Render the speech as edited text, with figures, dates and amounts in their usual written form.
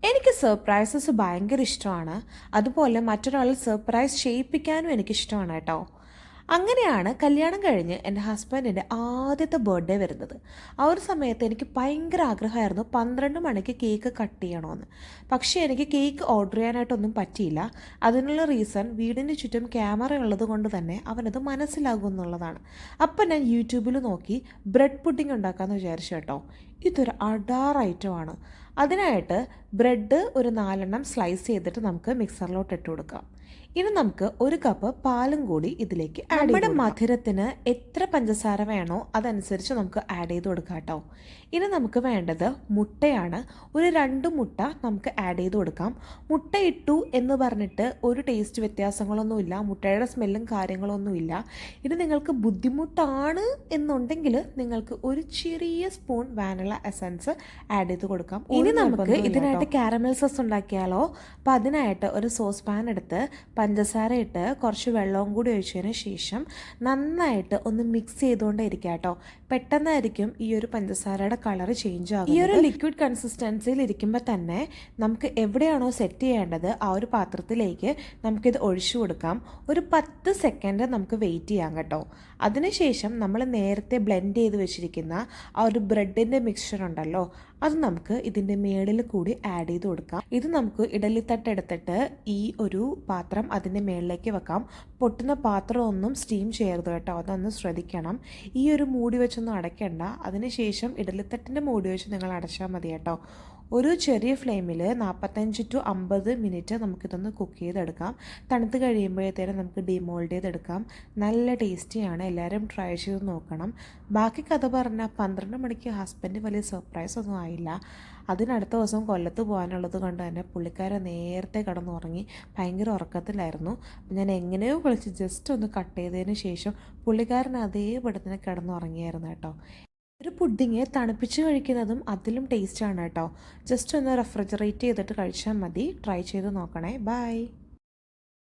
എനിക്ക് സർപ്രൈസസ് ഭയങ്കര ഇഷ്ടമാണ്. അതുപോലെ മറ്റൊരാളെ സർപ്രൈസ് ചെയ്യിപ്പിക്കാനും എനിക്കിഷ്ടമാണ് കേട്ടോ. അങ്ങനെയാണ് കല്യാണം കഴിഞ്ഞ് എൻ്റെ ഹസ്ബൻഡിൻ്റെ ആദ്യത്തെ ബർത്ത്ഡേ വരുന്നത്. ആ ഒരു സമയത്ത് എനിക്ക് ഭയങ്കര ആഗ്രഹമായിരുന്നു 12 മണിക്ക് കേക്ക് കട്ട് ചെയ്യണമെന്ന്. പക്ഷേ എനിക്ക് കേക്ക് ഓർഡർ ചെയ്യാനായിട്ടൊന്നും പറ്റിയില്ല. അതിനുള്ള റീസൺ വീടിന് ചുറ്റും ക്യാമറ ഉള്ളത് കൊണ്ട് തന്നെ അവനത് മനസ്സിലാകും എന്നുള്ളതാണ്. അപ്പം ഞാൻ യൂട്യൂബിൽ നോക്കി ബ്രെഡ് പുഡിംഗ് ഉണ്ടാക്കാമെന്ന് വിചാരിച്ചു കേട്ടോ. ഇതൊരു അഡാർ ഐറ്റമാണ്. അതിനായിട്ട് ബ്രെഡ് ഒരു 4 സ്ലൈസ് ചെയ്തിട്ട് നമുക്ക് മിക്സറിലോട്ട് ഇട്ട് കൊടുക്കാം. ഇനി നമുക്ക് 1 കപ്പ് പാലും കൂടി ഇതിലേക്ക് ആഡ് ചെയ്ത് നമ്മുടെ മധുരത്തിന് എത്ര പഞ്ചസാര വേണോ അതനുസരിച്ച് നമുക്ക് ആഡ് ചെയ്ത് കൊടുക്കാം കേട്ടോ. ഇനി നമുക്ക് വേണ്ടത് മുട്ടയാണ്. ഒരു 2 മുട്ട നമുക്ക് ആഡ് ചെയ്ത് കൊടുക്കാം. മുട്ട ഇട്ടു എന്ന് പറഞ്ഞിട്ട് ഒരു ടേസ്റ്റ് വ്യത്യാസങ്ങളൊന്നുമില്ല, മുട്ടയുടെ സ്മെല്ലും കാര്യങ്ങളൊന്നുമില്ല. ഇനി നിങ്ങൾക്ക് ബുദ്ധിമുട്ടാണ് എന്നുണ്ടെങ്കിൽ നിങ്ങൾക്ക് ഒരു ചെറിയ സ്പൂൺ വാനില എസൻസ് ആഡ് ചെയ്ത് കൊടുക്കാം. ഇനി നമുക്ക് ഇതിനായിട്ട് കാരമൽ സോസ് ഉണ്ടാക്കിയാലോ. അപ്പോൾ അതിനായിട്ട് ഒരു സോസ് പാൻ എടുത്ത് പഞ്ചസാര ഇട്ട് കുറച്ച് വെള്ളവും കൂടി ഒഴിച്ചതിന് ശേഷം നന്നായിട്ട് ഒന്ന് മിക്സ് ചെയ്തുകൊണ്ടേ ഇരിക്കുക കേട്ടോ. പെട്ടെന്നായിരിക്കും ഈ ഒരു പഞ്ചസാരയുടെ കളർ ചേഞ്ച് ആകും. ഈ ഒരു ലിക്വിഡ് കൺസിസ്റ്റൻസിയിൽ ഇരിക്കുമ്പോൾ തന്നെ നമുക്ക് എവിടെയാണോ സെറ്റ് ചെയ്യേണ്ടത് ആ ഒരു പാത്രത്തിലേക്ക് നമുക്കിത് ഒഴിച്ചു കൊടുക്കാം. ഒരു 10 സെക്കൻഡ് നമുക്ക് വെയിറ്റ് ചെയ്യാം കേട്ടോ. അതിനുശേഷം നമ്മൾ നേരത്തെ ബ്ലെൻഡ് ചെയ്ത് വെച്ചിരിക്കുന്ന ആ ഒരു ബ്രെഡിൻ്റെ മിക്സ്ചർ ഉണ്ടല്ലോ, അത് നമുക്ക് ഇതിൻ്റെ മേളിൽ കൂടി ആഡ് ചെയ്ത് കൊടുക്കാം. ഇത് നമുക്ക് ഇഡലിത്തട്ട് എടുത്തിട്ട് ഈ ഒരു പാത്രം അതിൻ്റെ മേളിലേക്ക് വെക്കാം. പൊട്ടുന്ന പാത്രമൊന്നും സ്റ്റീം ചെയ്യരുത് കേട്ടോ, അതൊന്ന് ശ്രദ്ധിക്കണം. ഈ ഒരു മൂടി വെച്ചൊന്നും അടയ്ക്കണ്ട. അതിനുശേഷം ഇഡലിത്തട്ടിൻ്റെ മൂടി വെച്ച് നിങ്ങൾ അടച്ചാൽ മതി കേട്ടോ. ഒരു ചെറിയ ഫ്ലെയിമിൽ 45 to 50 മിനിറ്റ് നമുക്കിതൊന്ന് കുക്ക് ചെയ്തെടുക്കാം. തണുത്ത് കഴിയുമ്പോഴത്തേനും നമുക്ക് ഡിമോൾഡ് ചെയ്തെടുക്കാം. നല്ല ടേസ്റ്റിയാണ്, എല്ലാവരും ട്രൈ ചെയ്ത് നോക്കണം. ബാക്കി കഥ പറഞ്ഞാൽ 12 മണിക്ക് ഹസ്ബൻഡ് വലിയ സർപ്രൈസ് ഒന്നും ആയില്ല. അതിനടുത്ത ദിവസം കൊല്ലത്ത് പോകാനുള്ളത് കൊണ്ട് തന്നെ പുള്ളിക്കാരൻ നേരത്തെ കിടന്നുറങ്ങി, ഭയങ്കര ഉറക്കത്തിലായിരുന്നു. ഞാൻ എങ്ങനെയോ വിളിച്ച് ജസ്റ്റ് ഒന്ന് കട്ട് ചെയ്തതിന് ശേഷം പുള്ളിക്കാരൻ അതേപടി തന്നെ കിടന്നുറങ്ങിയായിരുന്നു കേട്ടോ. ഒരു പുഡിങ് തണുപ്പിച്ച് കഴിക്കുന്നതും അതിലും ടേസ്റ്റാണ് കേട്ടോ. ജസ്റ്റ് ഒന്ന് റെഫ്രിജറേറ്റ് ചെയ്തിട്ട് കഴിച്ചാൽ മതി. ട്രൈ ചെയ്ത് നോക്കണേ. ബൈ.